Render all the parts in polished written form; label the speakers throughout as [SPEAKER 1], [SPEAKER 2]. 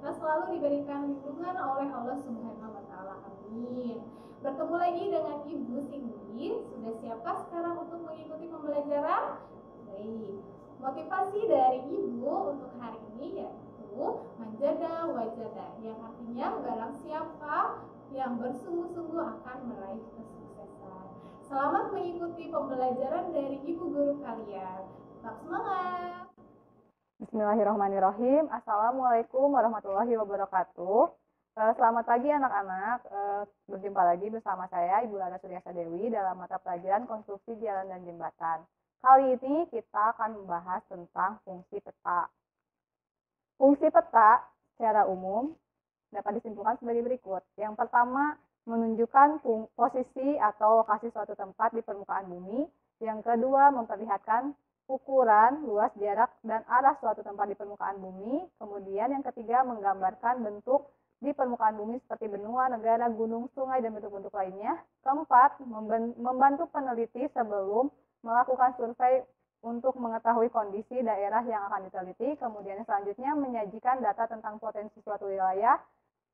[SPEAKER 1] kita selalu diberikan lindungan oleh Allah Subhanahu wa taala. Amin. Bertemu lagi dengan Ibu Cindy. Sudah siapkah sekarang untuk mengikuti pembelajaran? Baik. Motivasi dari Ibu untuk hari ini yaitu manjada wajada, yang artinya barang siapa yang bersungguh-sungguh akan meraih kesuksesan. Selamat mengikuti pembelajaran dari Ibu guru kalian. Tetap semangat.
[SPEAKER 2] Bismillahirrahmanirrahim. Assalamualaikum warahmatullahi wabarakatuh. Selamat pagi anak-anak. Berjumpa lagi bersama saya Ibu Lana Suryasa Dewi dalam mata pelajaran konstruksi jalan dan jembatan. Kali ini kita akan membahas tentang fungsi peta. Fungsi peta secara umum dapat disimpulkan sebagai berikut. Yang pertama, menunjukkan posisi atau lokasi suatu tempat di permukaan bumi. Yang kedua, memperlihatkan ukuran, luas, jarak, dan arah suatu tempat di permukaan bumi. Kemudian yang ketiga, menggambarkan bentuk di permukaan bumi seperti benua, negara, gunung, sungai, dan bentuk-bentuk lainnya. Keempat, membantu peneliti sebelum melakukan survei untuk mengetahui kondisi daerah yang akan diteliti. Kemudian selanjutnya, menyajikan data tentang potensi suatu wilayah.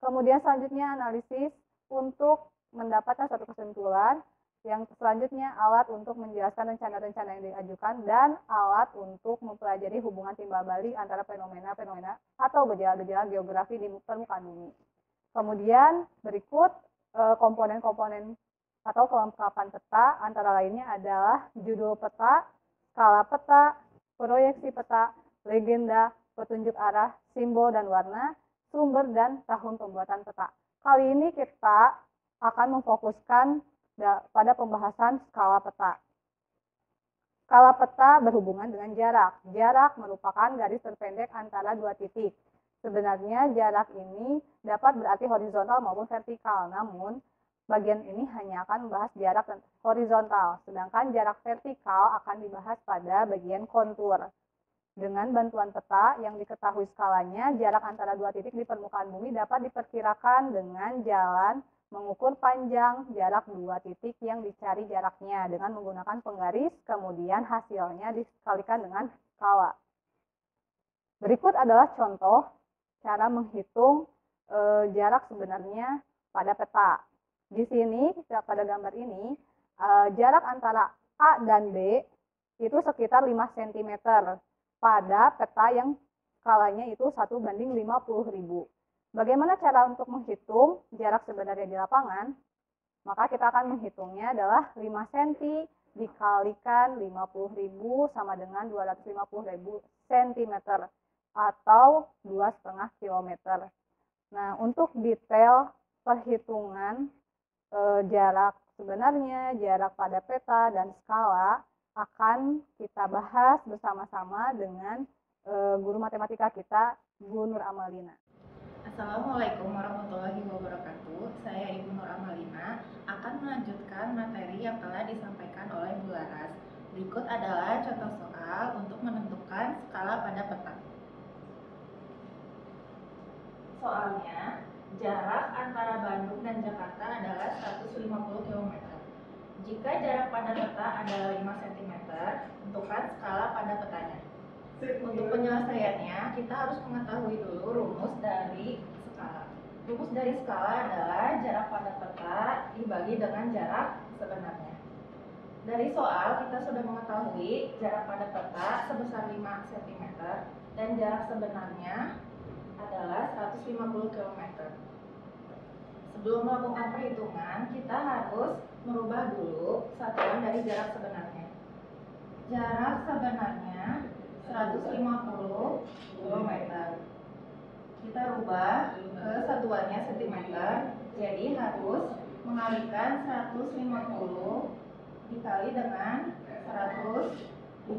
[SPEAKER 2] Kemudian selanjutnya, analisis untuk mendapatkan suatu kesimpulan. Yang selanjutnya, alat untuk menjelaskan rencana-rencana yang diajukan, dan alat untuk mempelajari hubungan timbal balik antara fenomena-fenomena atau gejala-gejala geografi di permukaan bumi. Kemudian berikut komponen-komponen atau kelengkapan peta, antara lainnya adalah judul peta, skala peta, proyeksi peta, legenda, petunjuk arah, simbol dan warna, sumber dan tahun pembuatan peta. Kali ini kita akan memfokuskan pada pembahasan skala peta. Skala peta berhubungan dengan jarak. Jarak merupakan garis terpendek antara dua titik. Sebenarnya jarak ini dapat berarti horizontal maupun vertikal, namun bagian ini hanya akan membahas jarak horizontal, sedangkan jarak vertikal akan dibahas pada bagian kontur. Dengan bantuan peta yang diketahui skalanya, jarak antara dua titik di permukaan bumi dapat diperkirakan dengan jalan mengukur panjang jarak dua titik yang dicari jaraknya dengan menggunakan penggaris, kemudian hasilnya dikalikan dengan skala. Berikut adalah contoh cara menghitung jarak sebenarnya pada peta. Di sini, pada gambar ini, jarak antara A dan B itu sekitar 5 cm pada peta yang skalanya itu 1:50.000. Bagaimana cara untuk menghitung jarak sebenarnya di lapangan? Maka kita akan menghitungnya adalah 5 cm dikalikan 50.000 sama dengan 250.000 cm atau 2,5 km. Nah, untuk detail perhitungan jarak sebenarnya, jarak pada peta, dan skala akan kita bahas bersama-sama dengan guru matematika kita, Bu Nur Amalina.
[SPEAKER 3] Assalamualaikum warahmatullahi wabarakatuh. Saya Ibu Nur Amalina akan melanjutkan materi yang telah disampaikan oleh Bu Laras. Berikut adalah contoh soal untuk menentukan skala pada peta. Soalnya, jarak antara Bandung dan Jakarta adalah 150 km. Jika jarak pada peta adalah 5 cm, tentukan skala pada petanya. Untuk penyelesaiannya, kita harus mengetahui dulu rumus dari skala. Rumus dari skala adalah jarak pada peta dibagi dengan jarak sebenarnya. Dari soal, kita sudah mengetahui jarak pada peta sebesar 5 cm dan jarak sebenarnya adalah 150 km. Sebelum melakukan perhitungan, kita harus merubah dulu satuan dari jarak sebenarnya. Jarak sebenarnya 150 km. Kita rubah ke satuannya cm, jadi harus mengalikan 150 dikali dengan 100.000.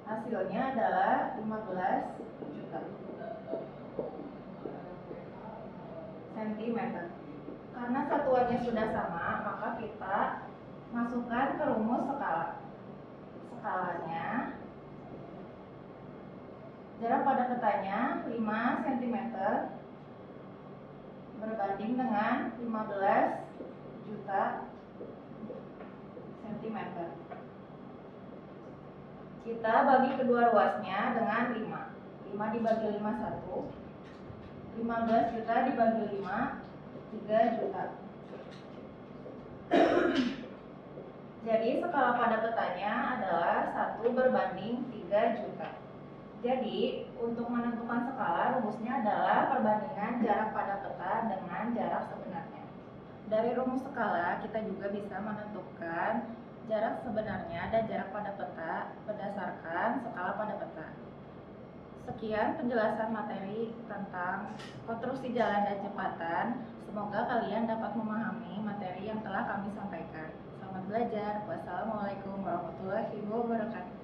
[SPEAKER 3] Hasilnya adalah 15 juta cm. Karena satuannya sudah sama, maka kita masukkan ke rumus skala. Skalanya, jarak pada petanya 5 cm berbanding dengan 15 juta cm. Kita bagi kedua ruasnya dengan 5. 5 dibagi 5 1. 15 juta dibagi 5, 3 juta. Jadi skala pada petanya adalah 1/3 juta. Jadi untuk menentukan skala rumusnya adalah perbandingan jarak pada peta dengan jarak sebenarnya. Dari rumus skala kita juga bisa menentukan jarak sebenarnya dan jarak pada peta berdasarkan skala pada peta. Sekian penjelasan materi tentang konstruksi jalan dan jembatan. Semoga kalian dapat memahami materi yang telah kami sampaikan. Selamat belajar. Wassalamualaikum warahmatullahi wabarakatuh.